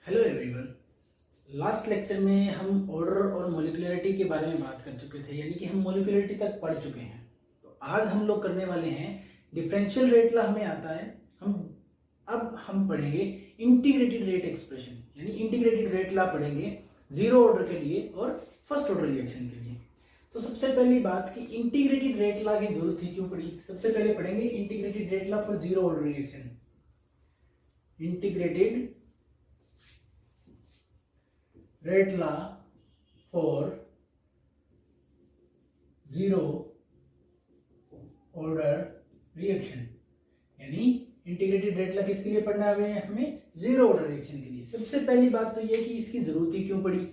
Hello everyone. Last lecture में हम order और मोलिकुलरिटी के बारे में बात कर चुके थे, यानी कि हम मोलिकुलरिटी तक पढ़ चुके हैं। तो आज हम लोग करने वाले हैं डिफरेंशियल रेट ला हमें आता है। हम पढ़ेंगे इंटीग्रेटेड रेट एक्सप्रेशन, यानी इंटीग्रेटेड रेट ला पढ़ेंगे जीरो ऑर्डर के लिए और फर्स्ट ऑर्डर रिएक्शन के लिए। तो सबसे पहली बात कि इंटीग्रेटेड रेट ला की जरूरत ही क्यों पड़ी। सबसे पहले पढ़ेंगे integrated rate law for zero order reaction. Integrated rate law for zero order reaction, यानी इंटीग्रेटेड रेट ला किसके लिए पढ़ना है हमें? जीरो ऑर्डर रिएक्शन के लिए। सबसे पहली बात तो यह कि इसकी जरूरत ही क्यों पड़ी।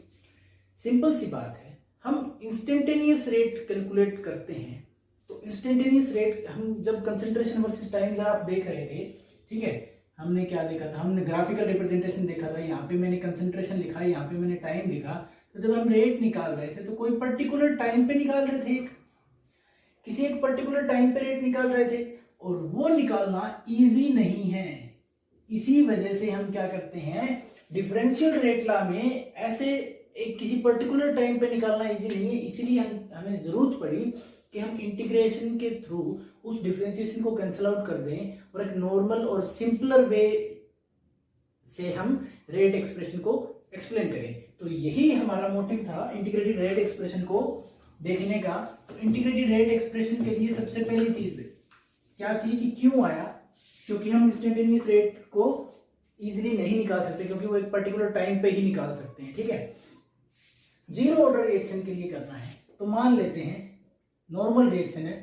सिंपल सी बात है, हम इंस्टेंटेनियस रेट कैलकुलेट करते हैं। तो इंस्टेंटेनियस रेट हम जब कंसंट्रेशन वर्सेस टाइम ग्राफ देख रहे थे, ठीक है, हमने क्या देखा था? हमने ग्राफिकल रिप्रेजेंटेशन देखा था। यहाँ पे मैंने कंसंट्रेशन लिखा, यहाँ पे मैंने टाइम लिखा। तो जब हम रेट निकाल रहे थे तो कोई पर्टिकुलर टाइम पे निकाल रहे थे, किसी एक पर्टिकुलर टाइम पे रेट निकाल रहे थे, और वो निकालना इजी नहीं है। इसी वजह से हम क्या करते हैं, डिफरेंशियल रेट ला में ऐसे एक किसी पर्टिकुलर टाइम पे निकालना इजी नहीं है। इसीलिए हमें जरूरत पड़ी कि हम इंटीग्रेशन के थ्रू उस डिफरेंशिएशन को कैंसिल आउट कर दें और एक नॉर्मल और सिंपलर वे से हम रेट एक्सप्रेशन को एक्सप्लेन करें। तो यही हमारा मोटिव था इंटीग्रेटेड रेट एक्सप्रेशन को देखने का। तो इंटीग्रेटेड रेट एक्सप्रेशन के लिए सबसे पहली चीज क्या थी कि क्यों आया? क्योंकि हम इंस्टेंटेनियस रेट को इजीली नहीं निकाल सकते, क्योंकि वो एक पर्टिकुलर टाइम पे ही निकाल सकते हैं। ठीक है, जीरो ऑर्डर रिएक्शन के लिए करना है तो मान लेते हैं नॉर्मल रिएक्शन है,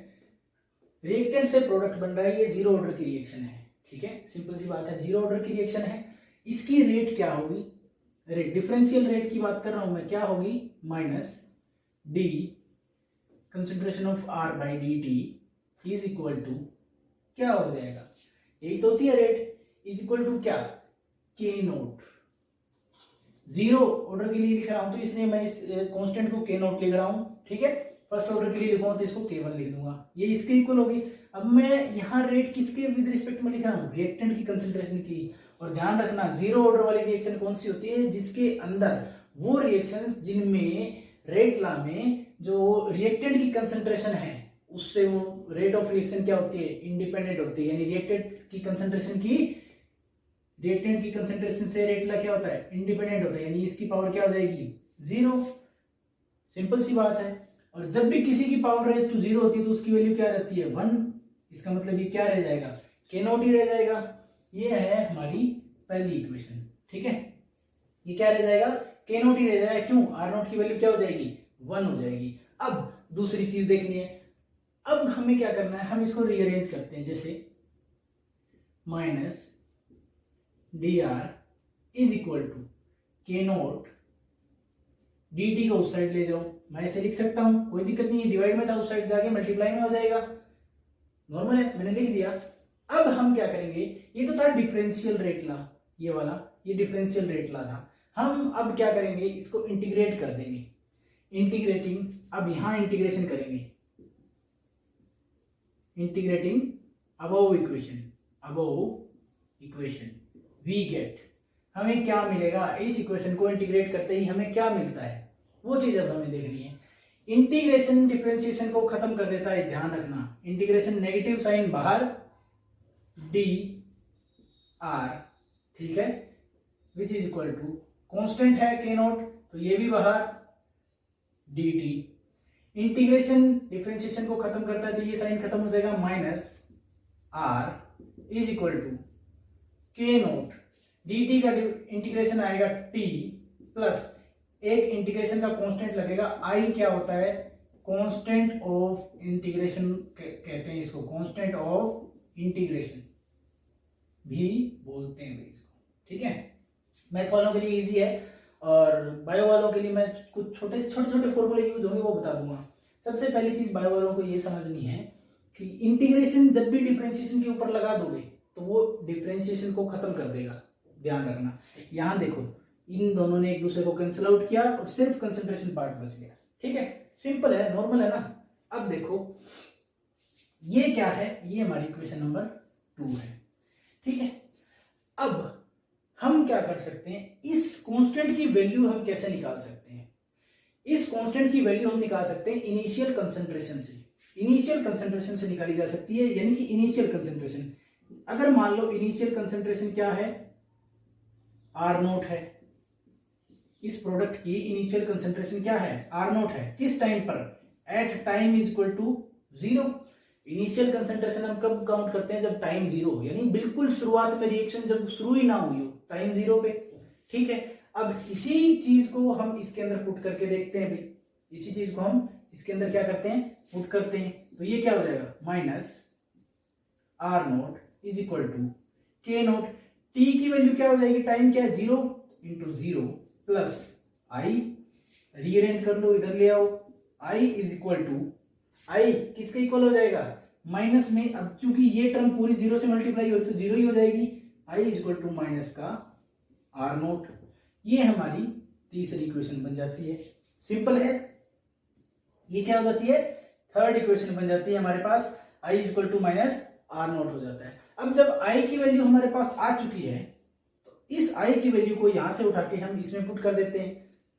रिएक्टेंट से प्रोडक्ट बन रहा है, ये जीरो ऑर्डर की रिएक्शन है। ठीक है, सिंपल सी बात है, जीरो ऑर्डर की रिएक्शन है। इसकी रेट क्या होगी? रेट डिफरेंशियल रेट की बात कर रहा हूं मैं, क्या होगी? Minus D concentration of R by D T is equal to क्या हो जाएगा? यही तो होती है रेट, इज इक्वल टू क्या? के नोट। जीरो ऑर्डर के लिए लिख रहा हूं तो इसलिए मैं इस कांस्टेंट को के नोट लिख रहा हूं। ठीक है, फर्स्ट ऑर्डर के लिए लिखूंगा तो इसको केवल लिख दूंगा, ये इसके इक्वल होगी। अब मैं यहाँ रेट किसके विद रिस्पेक्ट में लिख रहा हूँ? रिएक्टेंट की कंसंट्रेशन की। और ध्यान रखना, जीरो ऑर्डर वाली रिएक्शन कौन सी होती है? जिसके अंदर वो रिएक्शंस जिनमें रेट ला में जो रिएक्टेंट की कंसंट्रेशन है उससे वो रेट ऑफ रिएक्शन क्या होती है? इंडिपेंडेंट होती है। यानी रिएक्टेंट की कंसंट्रेशन से रेट ला क्या होता है? इंडिपेंडेंट होता है। यानी इसकी पावर क्या हो जाएगी? जीरो। सिंपल सी बात है। और जब भी किसी की पावर रेज टू जीरो होती है तो उसकी वैल्यू क्या रहती है? 1। इसका मतलब ये क्या रह जाएगा? के नॉट ही रह जाएगा। ये है हमारी पहली इक्वेशन। ठीक है, ये क्या रह जाएगा? के नॉट ही रह जाएगा। क्यों? आर नॉट की वैल्यू क्या हो जाएगी? 1 हो जाएगी। अब दूसरी चीज देखनी है। अब हमें क्या करना है, हम इसको रीअरेंज करते हैं। जैसे minus D R is equal to K not D T को उस साइड ले जाओ, मैं ऐसे लिख सकता हूं, कोई दिक्कत नहीं है। डिवाइड में था, उस साइड जाके मल्टीप्लाई में हो जाएगा, नॉर्मल है, मैंने लिख दिया। अब हम क्या करेंगे, ये तो था डिफरेंशियल रेट ला, ये वाला, ये डिफरेंशियल रेट ला था। हम अब क्या करेंगे, इसको इंटीग्रेट कर देंगे। इंटीग्रेटिंग, अब यहां इंटीग्रेशन करेंगे, integrating above equation we get, हमें क्या मिलेगा? इस इक्वेशन को इंटीग्रेट करते ही हमें क्या मिलता है, वो चीज अब हमें देखनी है। इंटीग्रेशन डिफरेंशिएशन को खत्म कर देता है, ध्यान रखना। इंटीग्रेशन नेगेटिव साइन बाहर, डी आर, ठीक है, which is equal to constant है के नॉट, तो ये भी बाहर, डी टी। इंटीग्रेशन डिफरेंशिएशन को खत्म करता है तो ये साइन खत्म हो जाएगा, minus R is equal to K not, dt का इंटीग्रेशन आएगा t प्लस एक इंटीग्रेशन का कांस्टेंट लगेगा i, क्या होता है? कांस्टेंट ऑफ इंटीग्रेशन कहते हैं इसको, कांस्टेंट ऑफ इंटीग्रेशन भी बोलते हैं इसको। ठीक है, मैथ वालों के लिए इजी है और बायो वालों के लिए मैं कुछ छोटे छोटे फॉर्मूले यूज होंगे वो बता दूंगा। सबसे पहली चीज बायो वालों को ये समझनी है कि इंटीग्रेशन जब भी डिफरेंशिएशन के ऊपर लगा दोगे तो वो डिफरेंशिएशन को खत्म कर देगा। ध्यान रखना, यहां देखो, इन दोनों ने एक दूसरे को कैंसिल आउट किया और सिर्फ कंसंट्रेशन पार्ट बच गया। ठीक है, सिंपल है, नॉर्मल है ना। अब देखो ये क्या है, ये हमारी इक्वेशन नंबर 2 है। ठीक है, अब हम क्या कर सकते हैं, इस कांस्टेंट की वैल्यू हम कैसे निकाल सकते हैं? इस कांस्टेंट की वैल्यू हम निकाल सकते हैं इनिशियल कंसंट्रेशन से। इनिशियल कंसंट्रेशन से निकाली जा सकती है, यानी कि इनिशियल कंसंट्रेशन, अगर मान लो इनिशियल कंसंट्रेशन क्या है, आर नोट है, इस प्रोडक्ट की इनिशियल कंसंट्रेशन क्या है, आर नोट है, किस टाइम पर, at time is equal to 0। Initial concentration हम कब काउंट करते हैं, जब टाइम 0 हो, यानी बिल्कुल शुरुआत में रिएक्शन जब शुरू ही ना हुई हो, टाइम 0 पे। ठीक है, अब इसी चीज को हम इसके अंदर पुट करके देखते हैं भाई, इसी चीज को हम इसके अंदर क्या करते हैं, पुट करते हैं, तो ये क्या हो जाएगा, minus R not is equal to K note, T की वैल्यू क्या हो जाएगी, टाइम क्या है 0 इंटू 0 प्लस आई, रीअरेंज कर लो, इधर ले आओ, आई इज इक्वल टू, आई किसके इक्वल हो जाएगा, माइनस में, अब क्योंकि ये टर्म पूरी 0 से मल्टीप्लाई हो तो 0 ही हो जाएगी, आई इज इक्वल टू माइनस का आर नोट। ये हमारी तीसरी इक्वेशन बन जाती है, सिंपल है। ये क्या हो जाती है, थर्ड इक्वेशन बन जाती है हमारे पास, I is equal to minus R naught हो जाता है। अब जब आई की वैल्यू हमारे पास आ चुकी है, तो इस आई की वैल्यू को यहां से उठा के हम इसमें पुट कर देते हैं,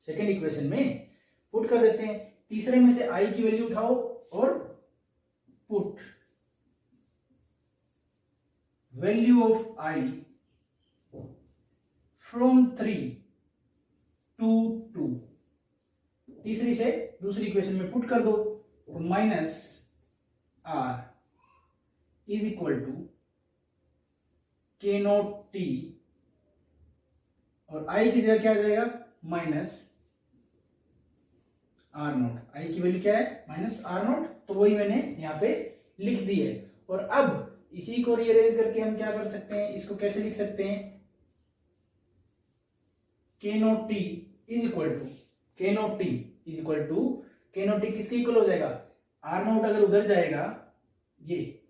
सेकेंड इक्वेशन में पुट कर देते हैं, तीसरे में से आई की वैल्यू उठाओ और put value of I from 3 to 2, तीसरी से दूसरी इक्वेशन में पुट कर दो, तो minus R is equal to K note T, और आई की जगह क्या आ जाएगा, माइनस आर नोट, आई की वैल्यू क्या है, माइनस आर नोट, तो वही मैंने यहां पे लिख दी है। और अब इसी को रीअरेंज करके हम क्या कर सकते हैं, इसको कैसे लिख सकते हैं, K note T is equal to, K note T is equal to, K note T किसके इक्वल हो जाएगा, आर नोट अगर उधर जाएगा, ये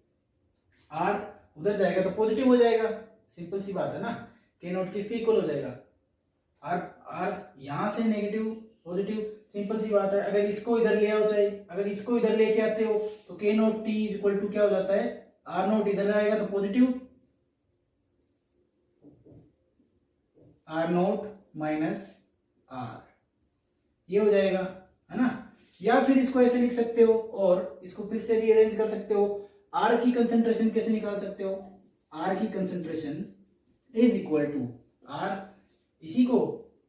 आर उधर जाएगा तो पॉजिटिव हो जाएगा, सिंपल सी बात है ना, के नोट किसके इक्वल हो जाएगा, आर, आर यहां से नेगेटिव पॉजिटिव, सिंपल सी बात है। अगर इसको इधर ले आओ, चाहे अगर इसको इधर लेके आते हो तो K note T is equal to क्या हो जाता है, आर नोट इधर आएगा तो positive, R not minus R, ये हो जाएगा, है ना। या फिर इसको ऐसे लिख सकते हो और इसको फिर से रीअरेंज कर सकते हो, आर की कंसंट्रेशन कैसे निकाल सकते हो, आर की concentration is equal to R, इसी को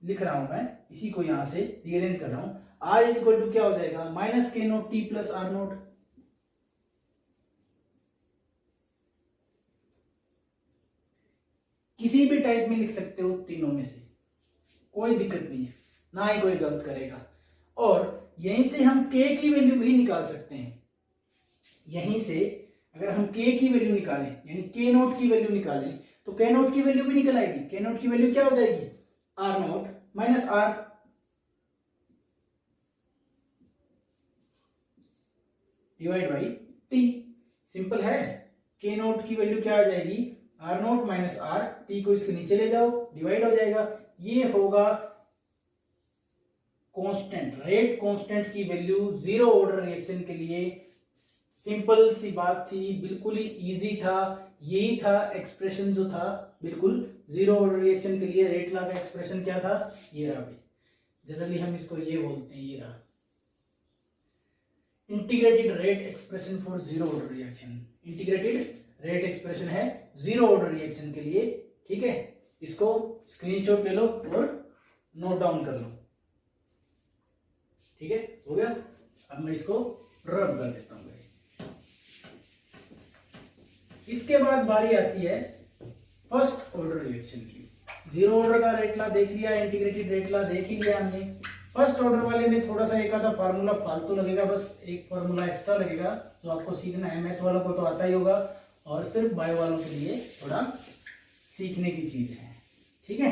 लिख रहा हूं मैं, इसी को यहां से रीअरेंज कर रहा हूं, आर इज इक्वल टू क्या हो जाएगा, minus K note T plus R not. किसी भी टाइप में लिख सकते हो तीनों में से, कोई दिक्कत नहीं है, ना ही कोई गलत करेगा। और यहीं से हम k की वैल्यू भी निकाल सकते हैं, यहीं से अगर हम k की वैल्यू निकालें, यानी k नोट की वैल्यू निकालें, तो k नोट की वैल्यू भी निकल आएगी, k नोट की वैल्यू क्या हो जाएगी, R not minus R, divide by T, simple है। k नोट की वैल्यू क्या आ जाएगी, R not minus R, T को इसके नीचे ले जाओ, डिवाइड हो जाएगा, ये होगा कांस्टेंट, रेट कांस्टेंट की वैल्यू जीरो ऑर्डर रिएक्शन के लिए। सिंपल सी बात थी, बिल्कुल ही इजी था, यही था एक्सप्रेशन जो था, बिल्कुल जीरो ऑर्डर रिएक्शन के लिए रेट लॉ का एक्सप्रेशन क्या था, ये रहा भाई, जनरली हम इसको ये बोलते हैं, ये रहा integrated rate expression for zero order reaction, integrated rate expression है जीरो ऑर्डर रिएक्शन के लिए। ठीक है, इसको स्क्रीनशॉट ले लो और नोट डाउन कर लो, ठीक है, हो गया। अब मैं इसको रब कर देता हूं। इसके बाद बारी आती है फर्स्ट ऑर्डर रिएक्शन की। जीरो ऑर्डर का रेट लॉ देख लिया, इंटीग्रेटेड रेट लॉ देख ही लिया हमने। फर्स्ट ऑर्डर वाले में थोड़ा सा एक आधा फार्मूला फालतू लगेगा, बस एक फार्मूला एक्स्ट्रा लगेगा जो आपको सीखना है। मैथ वालों को तो आता ही होगा और सिर्फ बायो वालों के लिए थोड़ा सीखने की चीज है, ठीक है।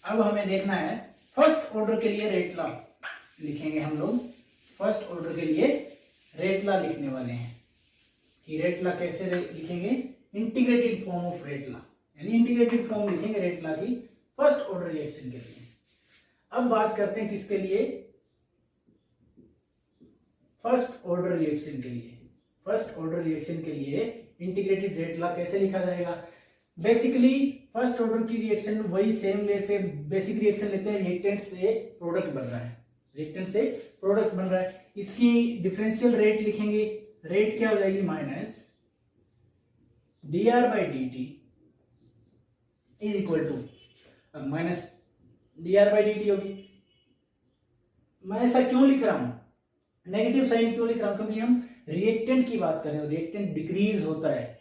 अब हमें देखना है फर्स्ट ऑर्डर के लिए रेट लॉ लिखेंगे हम लोग। फर्स्ट ऑर्डर के लिए रेट लॉ लिखने वाले हैं कि रेट लॉ कैसे लिखेंगे, integrated form of rate law, यानी इंटीग्रेटेड फॉर्म लिखेंगे रेट लॉ की फर्स्ट ऑर्डर रिएक्शन के लिए। अब बात करते हैं किसके लिए, फर्स्ट ऑर्डर रिएक्शन के लिए। फर्स्ट ऑर्डर रिएक्शन के लिए इंटीग्रेटेड रेट लॉ कैसे लिखा जाएगा? बेसिकली फर्स्ट ऑर्डर की रिएक्शन वही सेम लेते हैं, बेसिक रिएक्शन लेते हैं, रिएक्टेंट से प्रोडक्ट बन रहा है, रिएक्टेंट से प्रोडक्ट बन रहा है, इसकी डिफरेंशियल रेट लिखेंगे, रेट क्या हो जाएगी minus dr by dt is equal to, अब माइनस dr by dt होगी। मैं ऐसा क्यों लिख रहा हूं, नेगेटिव साइन क्यों लिख रहा हूं? क्योंकि हम रिएक्टेंट की बात कर रहे हैं, रिएक्टेंट डिक्रीज होता है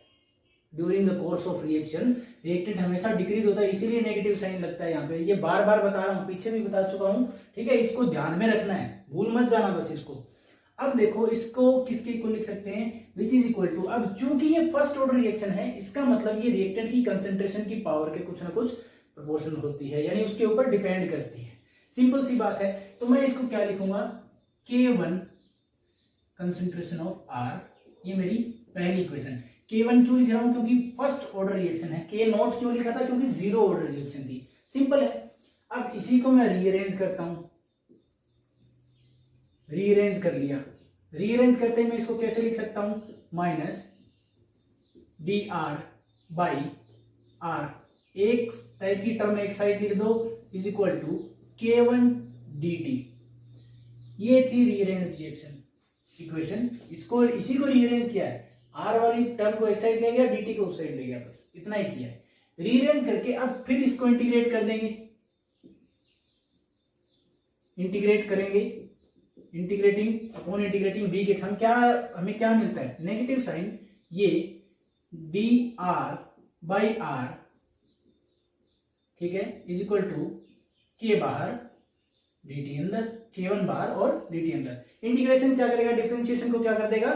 during the course of reaction, reactant हमेशा डिक्रीज होता है, इसीलिए नेगेटिव साइन लगता है यहाँ पे। ये बार बार बता रहा हूँ, पीछे भी बता चुका हूँ, ठीक है, इसको ध्यान में रखना है, भूल मत जाना बस इसको। अब देखो इसको किसके इक्वल लिख सकते हैं, विच इज इक्वल टू, अब चूंकि ये फर्स्ट ऑर्डर रिएक्शन है, इसका मतलब ये रिएक्टेंट की कंसेंट्रेशन की पावर के कुछ ना कुछ प्रोपोर्शन होती है, यानी उसके ऊपर डिपेंड करती है, सिंपल सी बात है। तो मैं इसको क्या लिखूंगा, K1 कंसेंट्रेशन ऑफ R, ये मेरी पहली इक्वेशन। K1 क्यों लिख रहा हूं, क्योंकि फर्स्ट ऑर्डर रिएक्शन है। K0 क्यों लिखा था, क्योंकि जीरो ऑर्डर रिएक्शन थी, सिंपल है। अब इसी को मैं रीअरेंज करता हूं, रीअरेंज कर लिया, रीअरेंज करते ही मैं इसको कैसे लिख सकता हूं, माइनस dr बाई r, एक टाइप की टर्म एक साइड लिख दो, is equal to K1 dt। ये थी रीअरेंज रिएक्शन इक्वेशन, इसको इसी को रीअरेंज किया है, r वाली टर्म को एक साइड ले गया, dt को उस साइड ले गया, बस इतना ही किया है। रीअरेंज करके अब फिर इसको इंटीग्रेट कर देंगे, इंटीग्रेट करेंगे, integrating upon integrating b get, हमें क्या मिलता है, नेगेटिव साइन, ये dr बाई r, ठीक है, इज इक्वल टू k बाहर dt अंदर, K1 बाहर और dt अंदर। इंटीग्रेशन क्या करेगा, डिफरेंशिएशन को क्या कर देगा,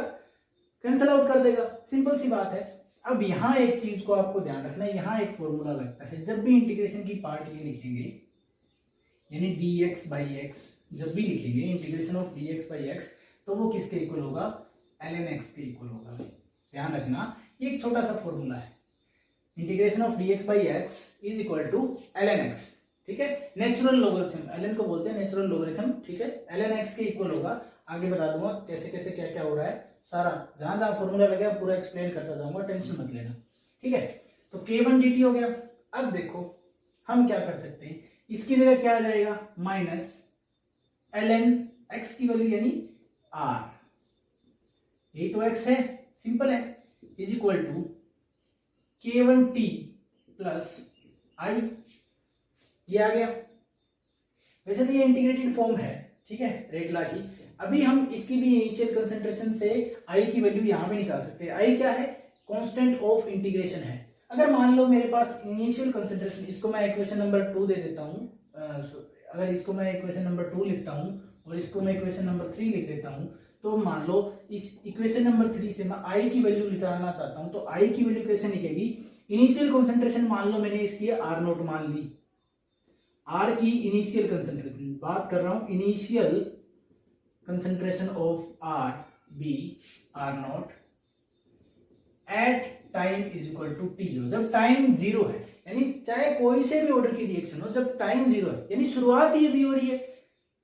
कैंसल आउट कर देगा, सिंपल सी बात है। अब यहां एक चीज को आपको ध्यान रखना है, यहां एक फॉर्मूला लगता है, जब भी इंटीग्रेशन की पार्ट ये लिखेंगे, यानी dx बाई x, जब भी लिखेंगे integration of dx by x, तो वो किसके इक्वल होगा, ln x के इक्वल होगा। ध्यान रखना, ये एक छोटा सा फॉर्मूला है, integration of dx by x is equal to ln x, ठीक है, नेचुरल लोगरिथम, ln को बोलते हैं नेचुरल लोगरिथम, ठीक है, ln x के इक्वल होगा। आगे बता दूंगा कैसे कैसे क्या क्या हो रहा है, सारा जहां जहां फॉर्मूला लगे पूरा एक्सप्लेन करता जाऊंगा, टेंशन मत लेना, ठीक है। तो K1 dt हो गया। अब देखो हम क्या कर सकते हैं, इसकी जगह क्या आ जाएगा, माइनस ln x की वैल्यू यानी r, यही तो x है, सिंपल है, is equal to K1t plus i, ये आ गया। वैसे तो ये इंटीग्रेटेड फॉर्म है, ठीक है, रेट लॉ की। अभी हम इसकी भी इनिशियल कंसंट्रेशन से i की वैल्यू यहां भी निकाल सकते हैं। i क्या है, कांस्टेंट ऑफ इंटीग्रेशन है। अगर मान लो मेरे पास इनिशियल कंसंट्रेशन, इसको मैं इक्वेशन नंबर 2 दे देता हूं, अगर इसको मैं इक्वेशन नंबर 2 लिखता हूं और इसको मैं इक्वेशन नंबर 3 लिख देता हूं, तो मान लो इस इक्वेशन नंबर 3 से मैं i की वैल्यू निकालना चाहता हूं, तो i की वैल्यू कैसे निकलेगी, इनिशियल कंसंट्रेशन मान लो मैंने इसकी R0 मान ली, R की इनिशियल कंसंट्रेशन बात कर रहा हूं, initial concentration of R B R0 at time is equal to t0, जब टाइम 0 है, यानी चाहे कोई से भी ऑर्डर की रिएक्शन हो, जब टाइम 0 है, यानी शुरुआत ही अभी हो रही है,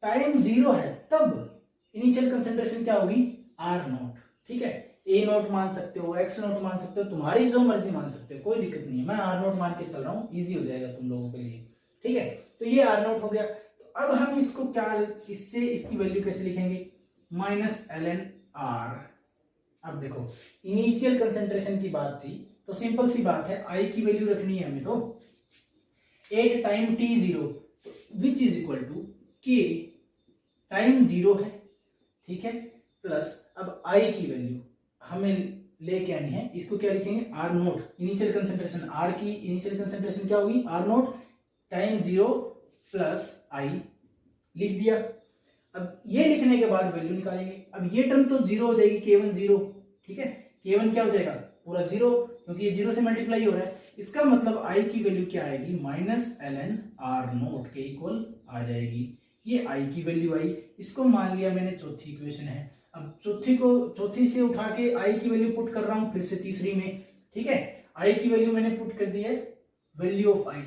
टाइम 0 है, तब इनिशियल कंसंट्रेशन क्या होगी, R0, ठीक है, A0 मान सकते हो, X0 मान सकते हो, तुम्हारी जो मर्जी मान सकते हो, कोई दिक्कत नहीं है, मैं R0 मान के चल रहा हूँ, इजी हो जाएगा तुम लोगों के लिए, ठीक है। तो ये R0 हो गया। तो अब हम इसको क्या, इससे इसकी वैल्यू कैसे लिखेंगे, माइनस ln r। अब देखो इनिशियल कंसंट्रेशन की बात थी, तो सिंपल सी बात है, i की वैल्यू रखनी है हमें, तो at time t0 which is equal to k time 0 है, ठीक है, प्लस अब i की वैल्यू हमें लेके आनी है, इसको क्या लिखेंगे, R0 इनिशियल कंसंट्रेशन, r की इनिशियल कंसंट्रेशन क्या होगी, R0 टाइम 0 प्लस i, लिख दिया। अब ये लिखने के बाद वैल्यू निकालेंगे। अब ये टर्म तो 0 हो जाएगी, K1 0, ठीक है, K1 क्या हो जाएगा, पूरा 0, क्योंकि ये 0 से मल्टीप्लाई हो रहा है। इसका मतलब i की वैल्यू क्या आएगी, माइनस ln R0 के इक्वल आ जाएगी। ये i की वैल्यू आई, इसको मान लिया मैंने चौथी इक्वेशन है। अब चौथी से उठा के i की वैल्यू पुट कर रहा हूं फिर से तीसरी में, ठीक है, i की वैल्यू मैंने पुट कर दी है, value of i,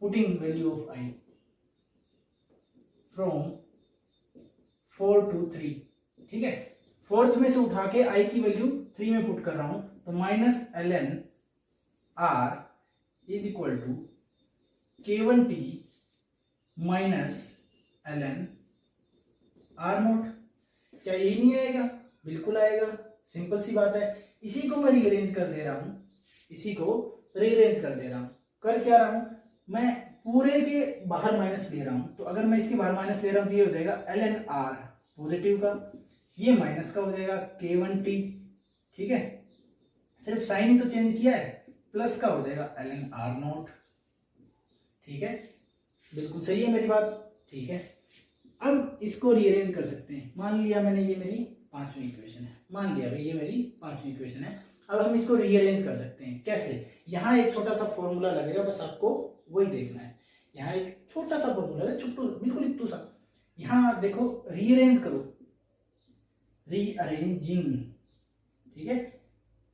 putting value of i from 4 to 3, ठीक है, फोर्थ में से उठा के आई की वैल्यू 3 में पुट कर रहा हूं, तो minus ln r is equal to k1t minus ln r not. क्या यही नहीं आएगा? बिल्कुल आएगा, सिंपल सी बात है। इसी को मैं रीअरेंज कर दे रहा हूं, इसी को रीअरेंज कर दे रहा हूं। कर क्या रहा हूं मैं, पूरे के बाहर माइनस ले रहा हूं, तो अगर मैं इसके बाहर माइनस ले रहा हूं तो ये हो जाएगा ln r पॉजिटिव का, ये माइनस का हो जाएगा k1t, ठीक है, सिर्फ साइन ही तो चेंज किया है, प्लस का हो जाएगा ln r नॉट, ठीक है, बिल्कुल सही है मेरी बात, ठीक है। अब इसको रीअरेंज कर सकते हैं, मान लिया मैंने ये मेरी पांचवी इक्वेशन है, मान लिया भाई ये मेरी पांचवी इक्वेशन है। अब हम इसको रीअरेंज कर सकते हैं, कैसे? यहाँ एक छोटा सा फॉर्मूला लगेगा, बस आपको वही देखना है। यहाँ एक छोटा सा फॉर्मूला है, छोटू बिल्कुल इतू सा। यहाँ देखो, रीअरेंज करो, रीअरेंजिंग, ठीक है,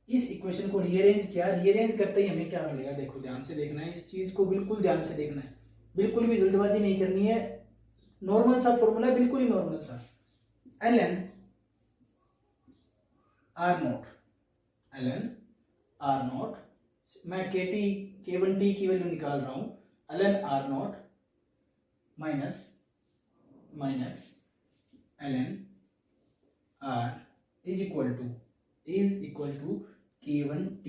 इस इक्वेशन को रीअरेंज किया, रीअरेंज करते ही हमें क्या मिलेगा, देखो ध्यान से देखना है, इस चीज को बिल्कुल ध्यान से देखना है, बिल्कुल भी जल्दबाजी नहीं करनी है, नॉर्मल सा फॉर्मूला है, बिल्कुल ही नॉर्मल सा, ln r not, ln r not, मैं k1t की वैल्यू निकाल रहा हूं, ln r not minus ln r is equal to k1t,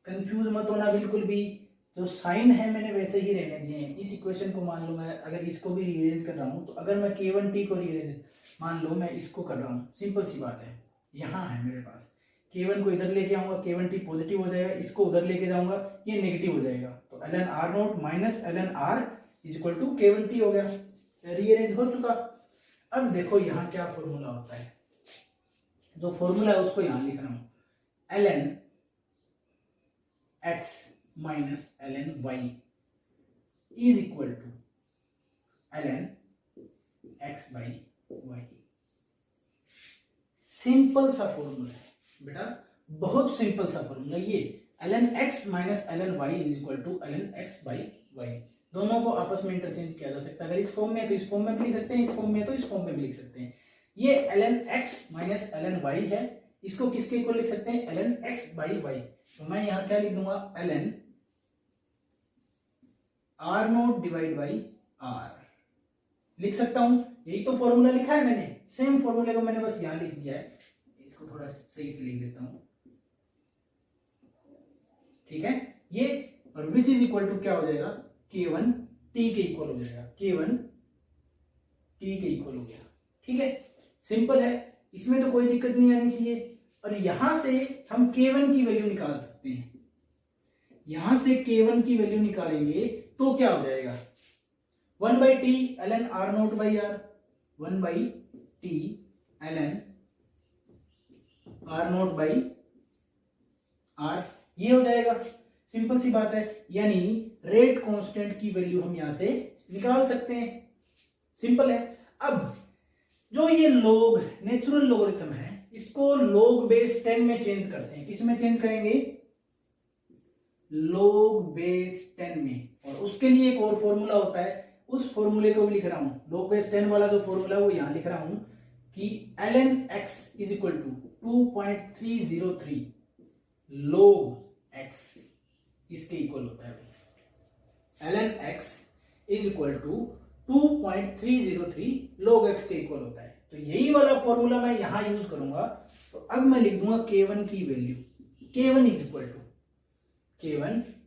confuse मत होना बिल्कुल भी, जो साइन है मैंने वैसे ही रहने दिए हैं। इस इक्वेशन को मान लो मैं अगर इसको भी रीअरेंज कर रहा हूं, तो अगर मैं k1t को रीअरेंज मान लो मैं इसको कर रहा हूं, सिंपल सी बात है, यहां है मेरे पास, k1 को इधर लेके आऊंगा, k1t पॉजिटिव हो जाएगा, इसको उधर लेके जाऊंगा, ये नेगेटिव हो जाएगा, तो ln r not minus ln r is equal to k1t हो गया, रीअरेंज हो चुका। अब देखो यहाँ क्या फॉर्मूला होता है, जो फॉर्मूला है उसको यहां लिख रहा हूं, ln x minus ln y is equal to ln x by y। Simple सा फॉर्मूला है बेटा, बहुत सिंपल सा फॉर्मूला, ये ln x minus ln y is equal to ln x by y। दोनों को आपस में इंटरचेंज किया जा सकता है, अगर इस फॉर्म में तो इस फॉर्म में भी लिख सकते हैं, इस फॉर्म में तो इस फॉर्म में भी लिख सकते हैं। ये ln x minus ln y है, इसको किसके इक्वल लिख सकते हैं, ln x बाई y। तो मैं यहां क्या लिख दूंगा, ln r note divide by r लिख सकता हूं, यही तो फॉर्मूला लिखा है मैंने, सेम फॉर्मूले को मैंने बस यहां लिख दिया है, इसको थोड़ा सही से लिख देता हूं, ठीक है, ये और विच इज इक्वल टू क्या हो जाएगा, k1t के इक्वल हो जाएगा, k1t के इक्वल हो गया, ठीक है, सिंपल है, इसमें तो कोई दिक्कत नहीं आनी चाहिए। और यहां से हम k1 की वैल्यू निकाल सकते हैं, यहां से k1 की वैल्यू निकालेंगे तो क्या हो जाएगा, 1/t ln r not by r, 1/t ln r not by r, ये हो जाएगा, सिंपल सी बात है, यानी रेट कांस्टेंट की वैल्यू हम यहां से निकाल सकते हैं, सिंपल है। अब जो ये लोग नेचुरल लोगरिथम है, इसको log बेस 10 में चेंज करते हैं, किस में चेंज करेंगे, log बेस 10 में, और उसके लिए एक और फॉर्मूला होता है, उस फॉर्मूले को भी लिख रहा हूं, log बेस 10 वाला जो फॉर्मूला है वो यहां लिख रहा हूं कि ln x is equal to 2.303 log x इसके इक्वल होता है, ln x is equal to 2.303 log x के इक्वल होता है। तो यही वाला फॉर्मूला मैं यहां यूज करूंगा, तो अब मैं लिख दूंगा k1 की value, k1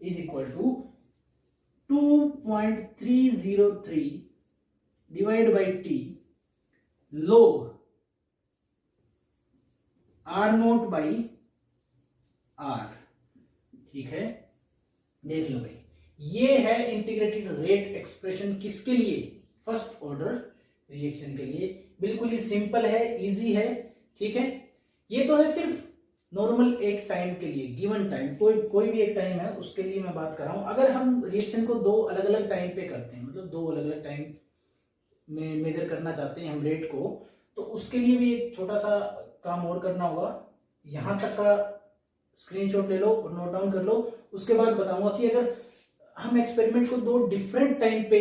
is equal to 2.303 divide by t log r not by r, ठीक है, देख लो भाई, ये है इंटीग्रेटेड रेट एक्सप्रेशन, किसके लिए, फर्स्ट ऑर्डर रिएक्शन के लिए, बिल्कुल ही सिंपल है, इजी है, ठीक है। ये तो है सिर्फ नॉर्मल एक टाइम के लिए, गिवन टाइम, कोई भी एक टाइम है उसके लिए मैं बात कर रहा हूं। अगर हम रिएक्शन को दो अलग अलग टाइम पे करते हैं, मतलब दो अलग अलग टाइम में मेजर करना चाहते हैं हम रेट को, तो उसके लिए भी एक छोटा सा काम और करना होगा। यहां तक का स्क्रीनशॉट ले लो और नोट डाउन कर लो, उसके बाद बताऊंगा कि अगर हम एक्सपेरिमेंट को दो डिफरेंट टाइम पे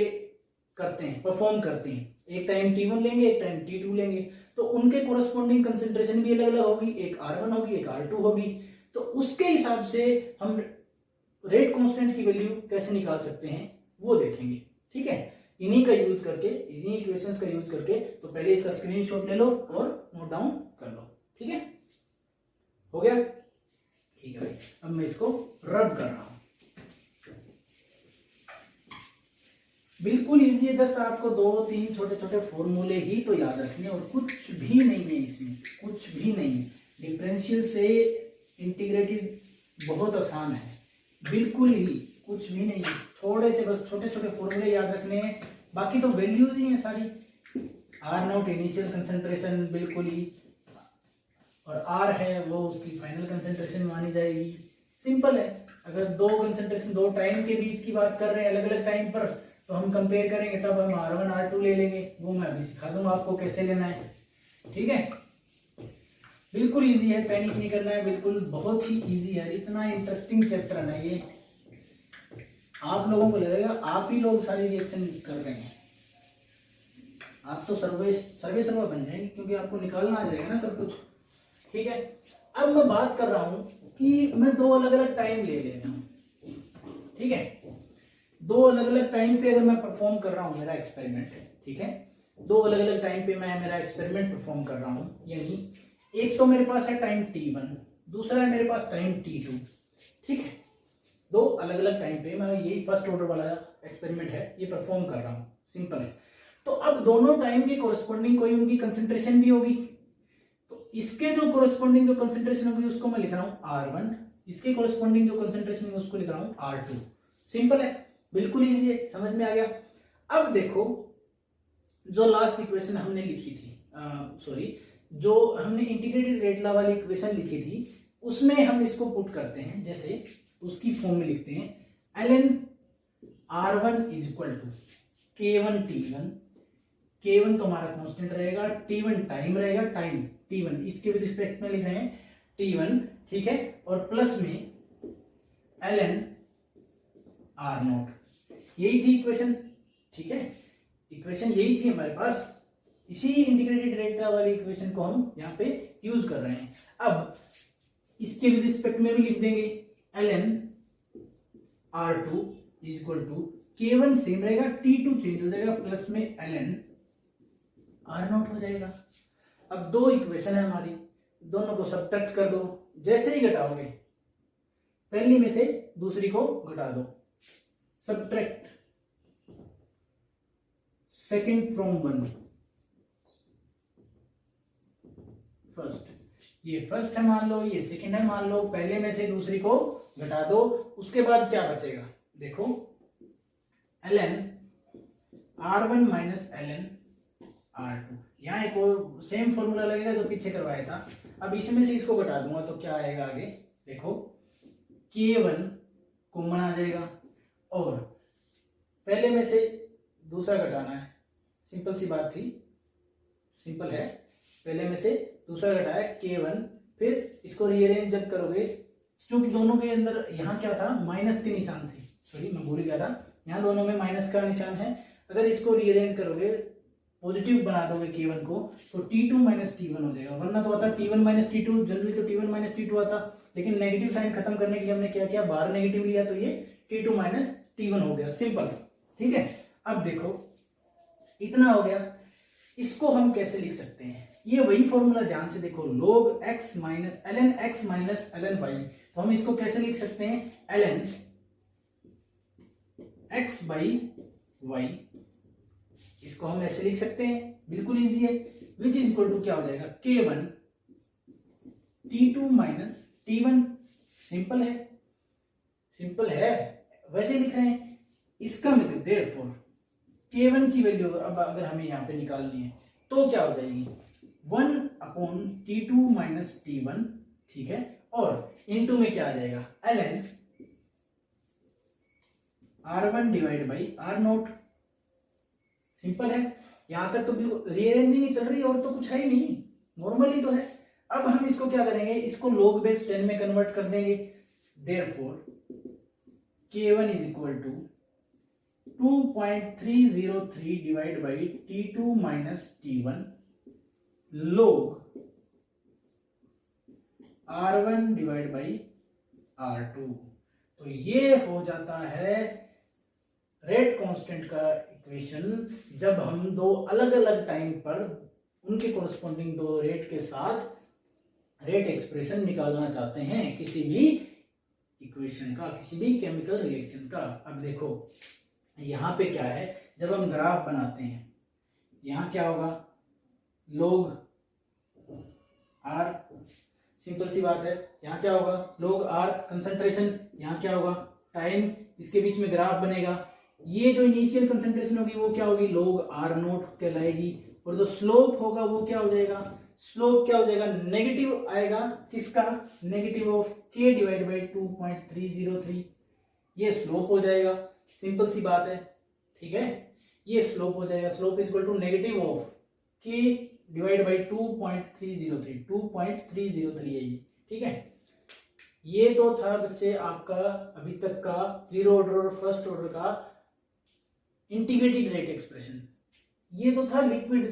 करते हैं, परफॉर्म करते हैं। एक टाइम T1 लेंगे, एक टाइम T2 लेंगे, तो उनके कोरस्पॉन्डिंग कंसंट्रेशन भी अलग अलग होगी, एक R1 होगी, एक R2 होगी। तो उसके हिसाब से हम रेट कांस्टेंट की वैल्यू कैसे निकाल सकते हैं वो देखेंगे। ठीक है, इन्हीं का यूज करके, इन्हीं इक्वेशंस का यूज करके, तो पहले इसका स्क्रीनशॉट ले लो और नोट डाउन कर लो। ठीक है, हो गया? ठीक है भाई, अब मैं इसको रब कर रहा हूं। बिल्कुल इजी है, जस्ट आपको 2-3 छोटे छोटे फॉर्मूले ही तो याद रखने, और कुछ भी नहीं है इसमें, कुछ भी नहीं है। डिफरेंशियल से इंटीग्रेटेड बहुत आसान है, बिल्कुल ही कुछ भी नहीं है। थोड़े से बस छोटे छोटे फॉर्मूले याद रखने हैं, बाकी तो वैल्यूज ही हैं सारी। आर नॉट इनिशियल कंसंट्रेशन बिल्कुल ही, और आर है वो उसकी फाइनल कंसंट्रेशन मानी जाएगी। सिंपल है। अगर दो कंसंट्रेशन, दो टाइम के बीच की बात कर रहे हैं अलग अलग टाइम पर, तो हम कंपेयर करेंगे, तब हम R1 R2 ले लेंगे। वो मैं अभी सिखा दूंगा आपको कैसे लेना है। ठीक है, बिल्कुल इजी है, पैनिक नहीं करना है, बिल्कुल बहुत ही इजी है। इतना इंटरेस्टिंग चैप्टर है ना ये, आप लोगों को लगेगा आप ही लोग सारी रिएक्शन कर रहे हैं। आप तो सर्वे बन जाएंगे, क्योंकि आपको निकालना आ जाएगा ना सब कुछ। ठीक है, अब मैं बात कर रहा हूं कि मैं दो अलग अलग टाइम ले रहा हूं। ठीक है, दो अलग अलग टाइम पे अगर मैं परफॉर्म कर रहा हूं मेरा एक्सपेरिमेंट, ठीक है, दो अलग अलग टाइम पे मैं मेरा एक्सपेरिमेंट परफॉर्म कर रहा हूं, यानी एक तो मेरे पास है टाइम T1, दूसरा है मेरे पास टाइम T2। ठीक है, दो अलग अलग टाइम पे मैं यही फर्स्ट ऑर्डर वाला एक्सपेरिमेंट है ये परफॉर्म कर रहा हूं। सिंपल है। तो अब दोनों टाइम के कोरस्पॉन्डिंग कोई उनकी कंसेंट्रेशन भी होगी, तो इसके जो कोरस्पॉन्डिंग जो कंसेंट्रेशन होगी उसको मैं लिख रहा हूं R1, इसके कोरस्पॉन्डिंग जो कंसेंट्रेशन है उसको लिख रहा हूं R2। सिंपल है, बिल्कुल इजी है, समझ में आ गया। अब देखो, जो लास्ट इक्वेशन हमने लिखी थी, जो हमने इंटीग्रेटेड रेट लॉ वाली इक्वेशन लिखी थी, उसमें हम इसको पुट करते हैं। जैसे उसकी फॉर्म में लिखते हैं ln R1 is equal to K1 T1। K1 तो हमारा कांस्टेंट रहेगा, T1 टाइम रहेगा, टाइम T1 इसके रिस्पेक्ट में लिख रहे हैं T1। ठीक है, और प्लस में ln R0। यही थी इक्वेशन। ठीक है, इक्वेशन यही थी हमारे पास, इसी इंटीग्रेटेड रेट वाली इक्वेशन को हम यहाँ पे यूज कर रहे हैं। अब इसके रिस्पेक्ट में भी लिख देंगे ln R2 is equal to K1 same रहेगा, T2 चेंज हो जाएगा, प्लस में ln R0 हो जाएगा। अब दो इक्वेशन है हमारी, दोनों को सब्ट्रैक्ट कर दो। जैसे ही घटाओगे, पहली में से दूसरी को घटा दो। Subtract second from one, first, ये फर्स्ट है मान लो, ये सेकंड है मान लो, पहले में से दूसरी को घटा दो। उसके बाद क्या बचेगा, देखो ln R1 minus ln R2। यहाँ एक और सेम फॉर्मूला लगेगा जो पीछे करवाया था। अब इसमें से इसको घटा दूंगा तो क्या आएगा आगे, देखो K1 कॉमन आ जाएगा, और पहले में से दूसरा घटाना है। सिंपल सी बात थी, सिंपल है, पहले में से दूसरा घटाया K1, फिर इसको रीअरेंज जब करोगे, क्योंकि दोनों के अंदर यहाँ क्या था, माइनस के निशान थे, सॉरी मैं भूल गया था, यहाँ दोनों में माइनस का निशान है। अगर इसको रीअरेंज करोगे, पॉजिटिव बना दोगे K1 को, तो T2 माइनस T1 हो जाएगा। वरना तो आता T1 माइनस T2, जनरली तो T1 माइनस T2 आता, लेकिन नेगेटिव साइन खत्म करने के लिए हमने क्या किया, बाहर नेगेटिव लिया, तो ये T2 माइनस T1 हो गया। सिंपल। ठीक है, अब देखो इतना हो गया। इसको हम कैसे लिख सकते हैं, ये वही फॉर्मूला, ध्यान से देखो, log x minus ln x minus ln y। तो हम इसको कैसे लिख सकते हैं, ln x बाई y, इसको हम ऐसे लिख सकते हैं, बिल्कुल इजी है। विच इज इक्वल टू क्या हो जाएगा, K1 T2 minus T1। Simple है, सिंपल है, वैसे लिख रहे हैं। इसका मतलब देयरफॉर K1 की वैल्यू अब अगर हमें यहाँ पे निकालनी है तो क्या हो जाएगी, 1/T2 माइनस T1। ठीक है, और इनटू में क्या आ जाएगा, ln R1 divide by R0। Simple है, यहां तक तो बिल्कुल रीअरेंजिंग ही चल रही है, और तो कुछ है ही नहीं, नॉर्मल ही तो है। अब हम इसको क्या करेंगे, इसको log बेस 10 में कन्वर्ट कर देंगे। Therefore K1 is equal to 2.303 divide by T2 minus T1 log R1 divide by R2। तो ये हो जाता है रेट कांस्टेंट का इक्वेशन जब हम दो अलग अलग टाइम पर उनके कोरस्पॉन्डिंग दो रेट के साथ रेट एक्सप्रेशन निकालना चाहते हैं किसी भी इक्वेशन का, किसी भी केमिकल रिएक्शन का। अब देखो यहाँ पे क्या है, जब हम ग्राफ बनाते हैं यहाँ क्या होगा, log R, सिंपल सी बात है। यहाँ क्या होगा, log R कंसंट्रेशन, यहाँ क्या होगा टाइम, इसके बीच में ग्राफ बनेगा। ये जो इनिशियल कंसंट्रेशन होगी वो क्या होगी, log R नोट कहलाएगी, और जो स्लोप होगा वो क्या हो जाएगा, स्लोप क्या हो जाएगा, नेगेटिव आएगा। किसका, negative of K divide by 2.303, ये स्लोप हो जाएगा। सिंपल सी बात है, ठीक है, ये स्लोप हो जाएगा। Slope is equal to negative of K divide by 2.303, 2.303 है ये, ठीक है। ये तो था बच्चे आपका अभी तक का जीरो ऑर्डर और फर्स्ट ऑर्डर का इंटीग्रेटेड रेट एक्सप्रेशन। ये तो था लिक्विड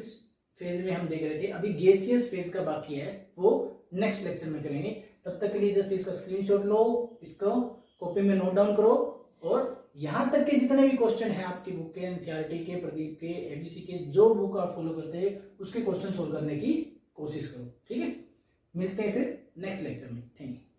फेज में हम देख रहे थे। अभी गैसियस फेज का बाकी है, वो नेक्स्ट लेक्चर में करेंगे। तब तक के लिए जस्ट इसका स्क्रीनशॉट लो, इसको कॉपी में नोट डाउन करो, और यहां तक के जितने भी क्वेश्चन है आपकी बुक के, एनसीईआरटी के, प्रदीप के, एबीसी के, जो बुक आप फॉलो करते हैं उसके क्वेश्चन सोल्व करने की कोशिश करो, ठीक है। मिलते हैं फिर नेक्स्ट लेक्चर में। Thank you.